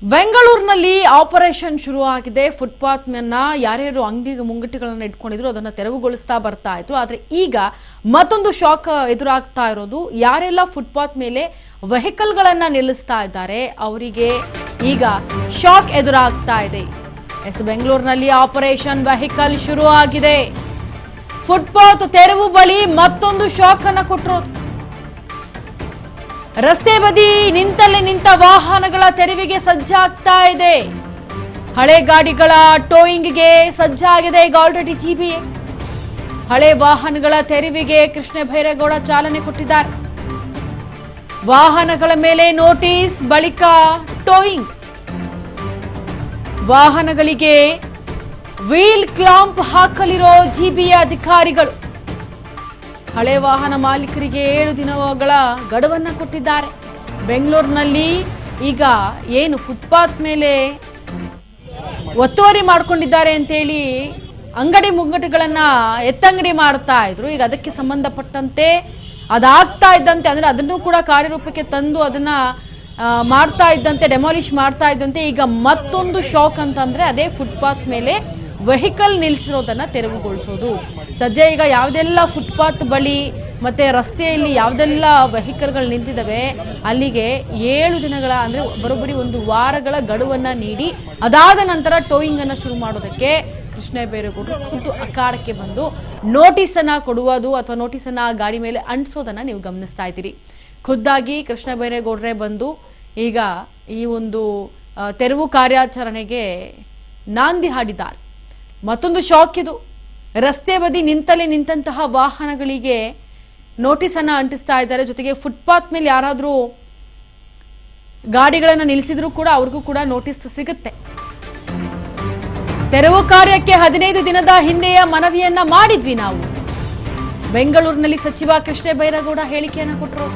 ಬೆಂಗಳೂರಿನಲ್ಲಿ ಆಪರೇಷನ್ ಶುರು ಆಗಿದೆ. ಫುಟ್ಪಾತ್ ಮೇನ್ನ ಯಾರ್ಯಾರು ಅಂಗಡಿ ಮುಂಗಟ್ಟುಗಳನ್ನು ಇಟ್ಕೊಂಡಿದ್ರು ಅದನ್ನ ತೆರವುಗೊಳಿಸ್ತಾ ಬರ್ತಾ ಇದ್ರು. ಆದ್ರೆ ಈಗ ಮತ್ತೊಂದು ಶಾಕ್ ಎದುರಾಗ್ತಾ ಇರೋದು, ಯಾರೆಲ್ಲ ಫುಟ್ಪಾತ್ ಮೇಲೆ ವೆಹಿಕಲ್ಗಳನ್ನ ನಿಲ್ಲಿಸ್ತಾ ಇದ್ದಾರೆ ಅವರಿಗೆ ಈಗ ಶಾಕ್ ಎದುರಾಗ್ತಾ ಇದೆ. ಬೆಂಗಳೂರಿನಲ್ಲಿ ಆಪರೇಷನ್ ವೆಹಿಕಲ್ ಶುರು ಆಗಿದೆ. ಫುಟ್ಪಾತ್ ತೆರವು ಬಳಿ ಮತ್ತೊಂದು ಶಾಕ್ ಅನ್ನ ಕೊಟ್ಟಿರೋದು. ರಸ್ತೆ ಬದಿ ನಿಂತಲ್ಲೇ ನಿಂತ ವಾಹನಗಳ ತೆರವಿಗೆ ಸಜ್ಜಾಗ್ತಾ ಇದೆ. ಹಳೆ ಗಾಡಿಗಳ ಟೋಯಿಂಗ್ಗೆ ಸಜ್ಜಾಗಿದೆ ಈಗ ಆಲ್ರೆಡಿ ಜಿಬಿಎ. ಹಳೆ ವಾಹನಗಳ ತೆರವಿಗೆ ಕೃಷ್ಣ ಬೈರೇಗೌಡ ಚಾಲನೆ ಕೊಟ್ಟಿದ್ದಾರೆ. ವಾಹನಗಳ ಮೇಲೆ ನೋಟಿಸ್, ಬಳಿಕ ಟೋಯಿಂಗ್. ವಾಹನಗಳಿಗೆ ವೀಲ್ ಕ್ಲಾಂಪ್ ಹಾಕಲಿರೋ ಜಿಬಿಎ ಅಧಿಕಾರಿಗಳು. ಹಳೆ ವಾಹನ ಮಾಲೀಕರಿಗೆ 7 ದಿನಗಳ ಗಡುವನ್ನ ಕೊಟ್ಟಿದ್ದಾರೆ. ಬೆಂಗಳೂರಿನಲ್ಲಿ ಈಗ ಏನು ಫುಟ್ಪಾತ್ ಮೇಲೆ ಒತ್ತುವರಿ ಮಾಡ್ಕೊಂಡಿದ್ದಾರೆ ಅಂತೇಳಿ ಅಂಗಡಿ ಮುಂಗಟ್ಟುಗಳನ್ನ ಎತ್ತಂಗಡಿ ಮಾಡ್ತಾ ಇದ್ರು. ಈಗ ಅದಕ್ಕೆ ಸಂಬಂಧಪಟ್ಟಂತೆ ಅದಾಗ್ತಾ ಇದ್ದಂತೆ, ಅಂದ್ರೆ ಅದನ್ನು ಕೂಡ ಕಾರ್ಯರೂಪಕ್ಕೆ ತಂದು ಅದನ್ನ ಮಾಡ್ತಾ ಇದ್ದಂತೆ, ಡೆಮಾಲಿಷ್ ಮಾಡ್ತಾ ಇದ್ದಂತೆ ಈಗ ಮತ್ತೊಂದು ಶಾಕ್ ಅಂತಂದ್ರೆ ಅದೇ ಫುಟ್ಪಾತ್ ಮೇಲೆ ವೆಹಿಕಲ್ ನಿಲ್ಲಿಸಿರೋದನ್ನ ತೆರವುಗೊಳಿಸೋದು. ಸದ್ಯ ಈಗ ಯಾವುದೆಲ್ಲ ಫುಟ್ಪಾತ್ ಬಳಿ ಮತ್ತೆ ರಸ್ತೆಯಲ್ಲಿ ಯಾವುದೆಲ್ಲ ವೆಹಿಕಲ್ಗಳು ನಿಂತಿದ್ದಾವೆ ಅಲ್ಲಿಗೆ 7 ದಿನಗಳ ಅಂದ್ರೆ ಬರೋಬ್ಬರಿ 1 ವಾರಗಳ ಗಡುವನ್ನ ನೀಡಿ ಅದಾದ ನಂತರ ಟೋಯಿಂಗ್ ಅನ್ನ ಶುರು ಮಾಡೋದಕ್ಕೆ ಕೃಷ್ಣ ಬೈರೇಗೌಡರು ಖುದ್ದು ಅಖಾಡಕ್ಕೆ ಬಂದು ನೋಟಿಸ್ ಅನ್ನ ಕೊಡುವುದು ಅಥವಾ ನೋಟಿಸ್ ಅನ್ನ ಗಾಡಿ ಮೇಲೆ ಅಂಟಿಸೋದನ್ನ ನೀವು ಗಮನಿಸ್ತಾ ಇದ್ದೀರಿ. ಖುದ್ದಾಗಿ ಕೃಷ್ಣ ಬೈರೇಗೌಡರೇ ಬಂದು ಈಗ ಈ ಒಂದು ತೆರವು ಕಾರ್ಯಾಚರಣೆಗೆ ನಾಂದಿ ಹಾಡಿದ್ದಾರೆ. ಮತ್ತೊಂದು ಶಾಕ್ ಇದು. ರಸ್ತೆ ಬದಿ ನಿಂತಲೇ ನಿಂತಹ ವಾಹನಗಳಿಗೆ ನೋಟಿಸ್ ಅನ್ನ ಅಂಟಿಸ್ತಾ ಇದ್ದಾರೆ. ಜೊತೆಗೆ ಫುಟ್ಪಾತ್ ಮೇಲೆ ಯಾರಾದ್ರೂ ಗಾಡಿಗಳನ್ನ ನಿಲ್ಲಿಸಿದ್ರು ಕೂಡ ಅವ್ರಿಗೂ ಕೂಡ ನೋಟಿಸ್ ಸಿಗುತ್ತೆ. ತೆರವು ಕಾರ್ಯಕ್ಕೆ 15 ದಿನದ ಹಿಂದೆಯ ಮನವಿಯನ್ನ ಮಾಡಿದ್ವಿ ನಾವು. ಬೆಂಗಳೂರಿನಲ್ಲಿ ಸಚಿವ ಕೃಷ್ಣ ಬೈರೇಗೌಡ ಹೇಳಿಕೆಯನ್ನ ಕೊಟ್ಟರು.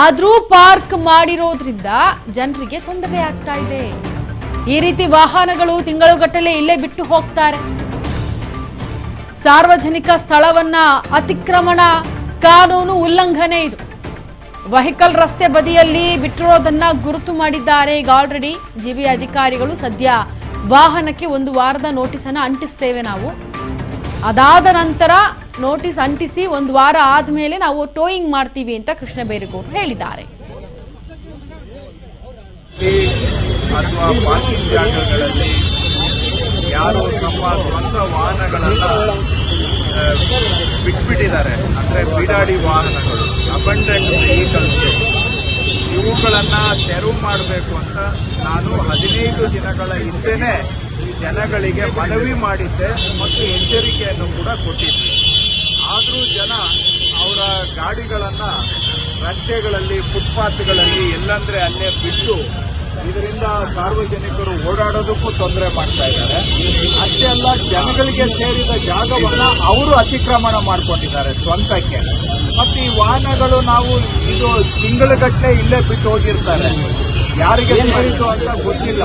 ಆದ್ರೂ ಪಾರ್ಕ್ ಮಾಡಿರೋದ್ರಿಂದ ಜನರಿಗೆ ತೊಂದರೆ ಆಗ್ತಾ ಇದೆ. ಈ ರೀತಿ ವಾಹನಗಳು ತಿಂಗಳುಗಟ್ಟಲೆ ಇಲ್ಲೇ ಬಿಟ್ಟು ಹೋಗ್ತಾರೆ. ಸಾರ್ವಜನಿಕ ಸ್ಥಳವನ್ನ ಅತಿಕ್ರಮಣ ಕಾನೂನು ಉಲ್ಲಂಘನೆ ಇದು. ವೆಹಿಕಲ್ ರಸ್ತೆ ಬದಿಯಲ್ಲಿ ಬಿಟ್ಟಿರೋದನ್ನ ಗುರುತು ಮಾಡಿದ್ದಾರೆ ಈಗ ಆಲ್ರೆಡಿ ಜಿಬಿಎ ಅಧಿಕಾರಿಗಳು. ಸದ್ಯ ವಾಹನಕ್ಕೆ 1 ವಾರದ ನೋಟಿಸ್ ಅನ್ನ ಅಂಟಿಸ್ತೇವೆ ನಾವು. ಅದಾದ ನಂತರ ನೋಟಿಸ್ ಅಂಟಿಸಿ 1 ವಾರ ಆದ್ಮೇಲೆ ನಾವು ಟೋಯಿಂಗ್ ಮಾಡ್ತೀವಿ ಅಂತ ಕೃಷ್ಣ ಬೈರೇಗೌಡರು ಹೇಳಿದ್ದಾರೆ. ಅಥವಾ ಪಾರ್ಕಿಂಗ್ ಜಾಗಗಳಲ್ಲಿ ಯಾರು ತಮ್ಮ ಸ್ವಂತ ವಾಹನಗಳನ್ನ ಬಿಟ್ಬಿಟ್ಟಿದ್ದಾರೆ, ಅಂದ್ರೆ ಬೀಡಾಡಿ ವಾಹನಗಳು, ಅಬಂಡೆಂಟ್ ವೆಹಿಕಲ್ಸ್, ಇವುಗಳನ್ನ ತೆರವು ಮಾಡಬೇಕು ಅಂತ ನಾನು 15 ದಿನಗಳ ಹಿಂದೆನೆ ಜನಗಳಿಗೆ ಮನವಿ ಮಾಡಿದ್ದೆ ಮತ್ತು ಎಚ್ಚರಿಕೆಯನ್ನು ಕೂಡ ಕೊಟ್ಟಿದ್ದೆ. ಆದರೂ ಜನ ಅವರ ಗಾಡಿಗಳನ್ನ ರಸ್ತೆಗಳಲ್ಲಿ, ಫುಟ್ಪಾತ್ಗಳಲ್ಲಿ ಎಲ್ಲಂದ್ರೆ ಅಲ್ಲೇ ಬಿಟ್ಟು ಇದರಿಂದ ಸಾರ್ವಜನಿಕರು ಓಡಾಡೋದಕ್ಕೂ ತೊಂದರೆ ಮಾಡ್ತಾ ಇದ್ದಾರೆ. ಅಷ್ಟೇ ಅಲ್ಲ, ಜನಗಳಿಗೆ ಸೇರಿದ ಜಾಗವನ್ನ ಅವರು ಅತಿಕ್ರಮಣ ಮಾಡ್ಕೊಂಡಿದ್ದಾರೆ ಸ್ವಂತಕ್ಕೆ. ಮತ್ತೆ ಈ ವಾಹನಗಳು ನಾವು ಇದು ತಿಂಗಳುಗಟ್ಟಲೆ ಇಲ್ಲೇ ಬಿಟ್ಟು ಹೋಗಿರ್ತಾರೆ, ಯಾರಿಗೆ ಸೇರಿತು ಅಂತ ಗೊತ್ತಿಲ್ಲ.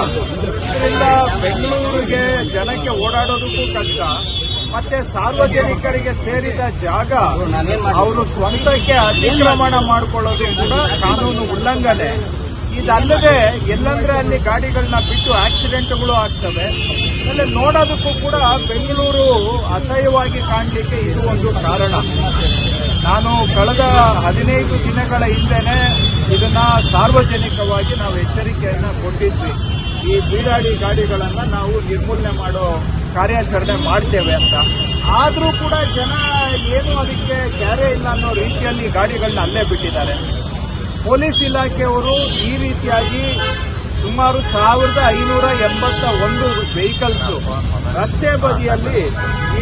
ಇದರಿಂದ ಬೆಂಗಳೂರಿಗೆ ಜನಕ್ಕೆ ಓಡಾಡೋದಕ್ಕೂ ಕಷ್ಟ. ಮತ್ತೆ ಸಾರ್ವಜನಿಕರಿಗೆ ಸೇರಿದ ಜಾಗ ಅವರು ಸ್ವಂತಕ್ಕೆ ಅತಿಕ್ರಮಣ ಮಾಡಿಕೊಳ್ಳೋದು ಕೂಡ ಕಾನೂನು ಉಲ್ಲಂಘನೆ. ಇದಲ್ಲದೆ ಎಲ್ಲಂದ್ರೆ ಅಲ್ಲಿ ಗಾಡಿಗಳನ್ನ ಬಿಟ್ಟು ಆಕ್ಸಿಡೆಂಟ್ಗಳು ಆಗ್ತವೆ. ಆಮೇಲೆ ನೋಡೋದಕ್ಕೂ ಕೂಡ ಬೆಂಗಳೂರು ಅಸಹ್ಯವಾಗಿ ಕಾಣಲಿಕ್ಕೆ ಇದು ಒಂದು ಕಾರಣ. ನಾನು ಕಳೆದ 15 ದಿನಗಳ ಹಿಂದೆನೆ ಇದನ್ನ ಸಾರ್ವಜನಿಕವಾಗಿ ನಾವು ಎಚ್ಚರಿಕೆಯನ್ನ ಕೊಟ್ಟಿದ್ವಿ. ಈ ಬೀಡಾಡಿ ಗಾಡಿಗಳನ್ನ ನಾವು ನಿರ್ಮೂಲನೆ ಮಾಡೋ ಕಾರ್ಯಾಚರಣೆ ಮಾಡ್ತೇವೆ ಅಂತ. ಆದರೂ ಕೂಡ ಜನ ಏನು ಅದಕ್ಕೆ ಕ್ಯಾರೆ ಇಲ್ಲ ಅನ್ನೋ ರೀತಿಯಲ್ಲಿ ಗಾಡಿಗಳನ್ನ ಅಲ್ಲೇ ಬಿಟ್ಟಿದ್ದಾರೆ. ಪೊಲೀಸ್ ಇಲಾಖೆಯವರು ಈ ರೀತಿಯಾಗಿ ಸುಮಾರು 1581 ವೆಹಿಕಲ್ಸ್ ರಸ್ತೆ ಬದಿಯಲ್ಲಿ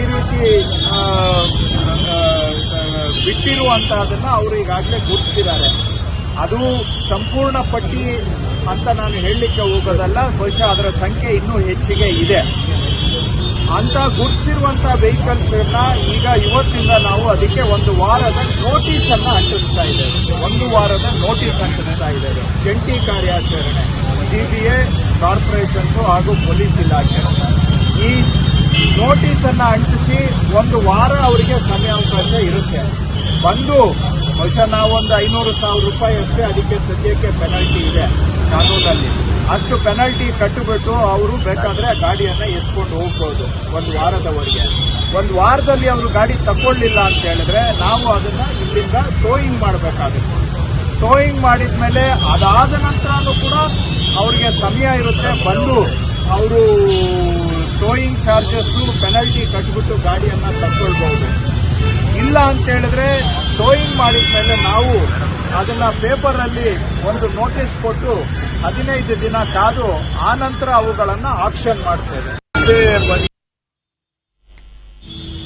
ಈ ರೀತಿ ಬಿಟ್ಟಿರುವಂತಹದನ್ನ ಅವರು ಈಗಾಗಲೇ ಗುರುತಿಸಿದ್ದಾರೆ. ಅದು ಸಂಪೂರ್ಣ ಪಟ್ಟಿ ಅಂತ ನಾನು ಹೇಳಲಿಕ್ಕೆ ಹೋಗೋದಲ್ಲ, ಬಹುಶಃ ಅದರ ಸಂಖ್ಯೆ ಇನ್ನೂ ಹೆಚ್ಚಿಗೆ ಇದೆ. ಅಂತ ಗುರುತಿಸಿರುವಂತಹ ವೆಹಿಕಲ್ಸ್ ಈಗ ಇವತ್ತಿಂದ ನಾವು ಅದಕ್ಕೆ 1 ವಾರದ ನೋಟಿಸ್ ಅನ್ನ ಅಂಟಿಸ್ತಾ ಇದ್ದೇವೆ. 1 ವಾರದ ನೋಟಿಸ್ ಅಂಟಿಸ್ತಾ ಇದ್ದೇವೆ. ಜಂಟಿ ಕಾರ್ಯಾಚರಣೆ ಜಿಬಿಎ, ಕಾರ್ಪೊರೇಷನ್ಸ್ ಹಾಗೂ ಪೊಲೀಸ್ ಇಲಾಖೆ ಈ ನೋಟಿಸ್ ಅನ್ನ ಅಂಟಿಸಿ 1 ವಾರ ಅವರಿಗೆ ಸಮಯಾವಕಾಶ ಇರುತ್ತೆ. ಬಂದು ಬಹುಶಃ ನಾವೊಂದು 500,000 ರೂಪಾಯಿ ಅಷ್ಟೇ ಅದಕ್ಕೆ ಸದ್ಯಕ್ಕೆ ಪೆನಾಲ್ಟಿ ಇದೆ. ಅಷ್ಟು ಪೆನಲ್ಟಿ ಕಟ್ಟಿಬಿಟ್ಟು ಅವರು ಬೇಕಾದ್ರೆ ಆ ಗಾಡಿಯನ್ನ ಎತ್ಕೊಂಡು ಹೋಗ್ಬೋದು ಒಂದು ವಾರದವರೆಗೆ. ಒಂದು ವಾರದಲ್ಲಿ ಅವರು ಗಾಡಿ ತಗೊಳ್ಳಿಲ್ಲ ಅಂತ ಹೇಳಿದ್ರೆ ನಾವು ಅದನ್ನ ಇಲ್ಲಿಂದ ಟೋಯಿಂಗ್ ಮಾಡಬೇಕಾಗುತ್ತೆ. ಟೋಯಿಂಗ್ ಮಾಡಿದ್ಮೇಲೆ ಅದಾದ ನಂತರನೂ ಕೂಡ ಅವರಿಗೆ ಸಮಯ ಇರುತ್ತೆ, ಬಂದು ಅವರು ಟೋಯಿಂಗ್ ಚಾರ್ಜಸ್ ಪೆನಲ್ಟಿ ಕಟ್ಬಿಟ್ಟು ಗಾಡಿಯನ್ನ ತಗೊಳ್ಬಹುದು. ಇಲ್ಲ ಅಂತ ಹೇಳಿದ್ರೆ ಟೋಯಿಂಗ್ ಮಾಡಿದ್ಮೇಲೆ ನಾವು ಅದನ್ನ ಪೇಪರ್ ಅಲ್ಲಿ ಒಂದು ನೋಟಿಸ್ ಕೊಟ್ಟು 15 ದಿನ ಕಾದು ಆ ನಂತರ ಅವುಗಳನ್ನ ಆಕ್ಷನ್ ಮಾಡ್ತೇವೆ.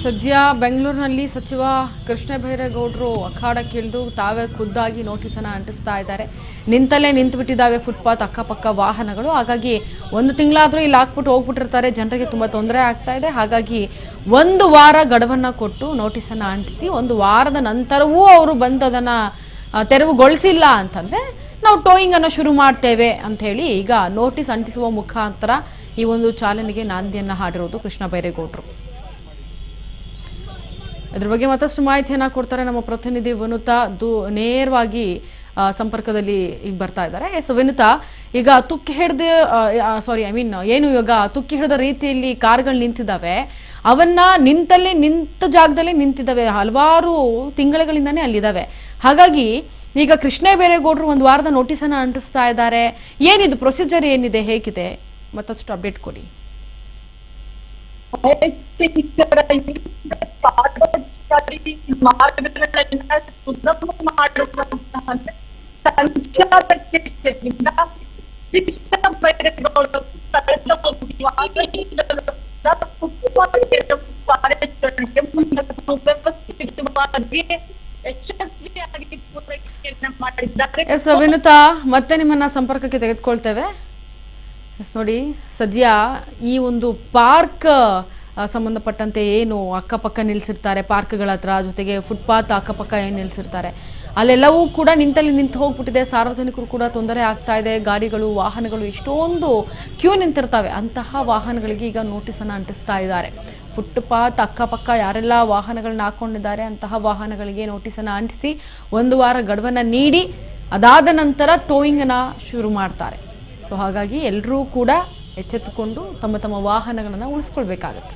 ಸದ್ಯ ಬೆಂಗಳೂರಿನಲ್ಲಿ ಸಚಿವ ಕೃಷ್ಣ ಬೈರೇಗೌಡರು ಅಖಾಡಕ್ಕಿಳಿದು ತಾವೇ ಖುದ್ದಾಗಿ ನೋಟಿಸನ್ನು ಅಂಟಿಸ್ತಾ ಇದ್ದಾರೆ. ನಿಂತಲ್ಲೇ ನಿಂತುಬಿಟ್ಟಿದ್ದಾವೆ ಫುಟ್ಪಾತ್ ಅಕ್ಕಪಕ್ಕ ವಾಹನಗಳು. ಹಾಗಾಗಿ ಒಂದು ತಿಂಗಳಾದರೂ ಇಲ್ಲಿ ಹಾಕ್ಬಿಟ್ಟು ಹೋಗ್ಬಿಟ್ಟಿರ್ತಾರೆ, ಜನರಿಗೆ ತುಂಬ ತೊಂದರೆ ಆಗ್ತಾ ಇದೆ. ಹಾಗಾಗಿ 1 ವಾರ ಗಡುವನ್ನು ಕೊಟ್ಟು ನೋಟಿಸನ್ನು ಅಂಟಿಸಿ 1 ವಾರದ ನಂತರವೂ ಅವರು ಬಂದು ಅದನ್ನು ತೆರವುಗೊಳಿಸಿಲ್ಲ ಅಂತಂದರೆ ನಾವು ಟೋಯಿಂಗ್ ಅನ್ನು ಶುರು ಮಾಡ್ತೇವೆ ಅಂತ ಹೇಳಿ ಈಗ ನೋಟಿಸ್ ಅಂಟಿಸುವ ಮುಖಾಂತರ ಈ ಒಂದು ಚಾಲನೆಗೆ ನಾಂದಿಯನ್ನು ಹಾಡಿರೋದು ಕೃಷ್ಣ ಬೈರೇಗೌಡರು. ಅದ್ರ ಬಗ್ಗೆ ಮತ್ತಷ್ಟು ಮಾಹಿತಿಯನ್ನ ಕೊಡ್ತಾರೆ ನಮ್ಮ ಪ್ರತಿನಿಧಿ ವಿನುತಾ. ನೇರವಾಗಿ ಸಂಪರ್ಕದಲ್ಲಿ ಈಗ ಬರ್ತಾ ಇದ್ದಾರೆ. ಎಸ್ ವಿನುತಾ, ಈಗ ತುಕ್ಕಿ ಹಿಡಿದ ಏನು ಇವಾಗ ತುಕ್ಕಿ ಹಿಡಿದ ರೀತಿಯಲ್ಲಿ ಕಾರ್ಗಳು ನಿಂತಿದ್ದಾವೆ, ಅವನ್ನ ನಿಂತ ಜಾಗದಲ್ಲೇ ನಿಂತಿದ್ದಾವೆ, ಹಲವಾರು ತಿಂಗಳುಗಳಿಂದಾನೇ ಅಲ್ಲಿದ್ದಾವೆ. ಹಾಗಾಗಿ ಈಗ ಕೃಷ್ಣ ಬೈರೇಗೌಡರು 1 ವಾರದ ನೋಟಿಸನ್ನು ಅಂಟಿಸ್ತಾ ಇದ್ದಾರೆ. ಏನಿದು ಪ್ರೊಸೀಜರ್ ಏನಿದೆ, ಹೇಗಿದೆ, ಮತ್ತಷ್ಟು ಅಪ್ಡೇಟ್ ಕೊಡಿ. ಎಸ್ ವಿನುತಾ, ಮತ್ತೆ ನಿಮ್ಮನ್ನ ಸಂಪರ್ಕಕ್ಕೆ ತೆಗೆದುಕೊಳ್ತೇವೆ. ಎಸ್ ನೋಡಿ, ಸದ್ಯ ಈ ಒಂದು ಪಾರ್ಕ್ ಸಂಬಂಧಪಟ್ಟಂತೆ ಏನು ಅಕ್ಕಪಕ್ಕ ನಿಲ್ಲಿಸಿರ್ತಾರೆ ಪಾರ್ಕ್ಗಳ ಹತ್ರ, ಜೊತೆಗೆ ಫುಟ್ಪಾತ್ ಅಕ್ಕಪಕ್ಕ ಏನು ನಿಲ್ಲಿಸಿರ್ತಾರೆ ಅಲ್ಲೆಲ್ಲವೂ ಕೂಡ ನಿಂತು ಹೋಗ್ಬಿಟ್ಟಿದೆ. ಸಾರ್ವಜನಿಕರು ಕೂಡ ತೊಂದರೆ ಆಗ್ತಾ ಇದೆ. ಗಾಡಿಗಳು, ವಾಹನಗಳು ಎಷ್ಟೊಂದು ಕ್ಯೂ ನಿಂತಿರ್ತವೆ. ಅಂತಹ ವಾಹನಗಳಿಗೆ ಈಗ ನೋಟಿಸನ್ನು ಅಂಟಿಸ್ತಾ ಇದ್ದಾರೆ. ಫುಟ್ಪಾತ್ ಅಕ್ಕಪಕ್ಕ ಯಾರೆಲ್ಲ ವಾಹನಗಳನ್ನ ಹಾಕೊಂಡಿದ್ದಾರೆ ಅಂತಹ ವಾಹನಗಳಿಗೆ ನೋಟಿಸನ್ನು ಅಂಟಿಸಿ 1 ವಾರ ಗಡುವನ್ನು ನೀಡಿ ಅದಾದ ನಂತರ ಟೋಯಿಂಗನ್ನು ಶುರು ಮಾಡ್ತಾರೆ. ಸೊ ಹಾಗಾಗಿ ಎಲ್ಲರೂ ಕೂಡ ಎಚ್ಚೆತ್ತುಕೊಂಡು ತಮ್ಮ ವಾಹನಗಳನ್ನು ಉಳಿಸ್ಕೊಳ್ಬೇಕಾಗತ್ತೆ.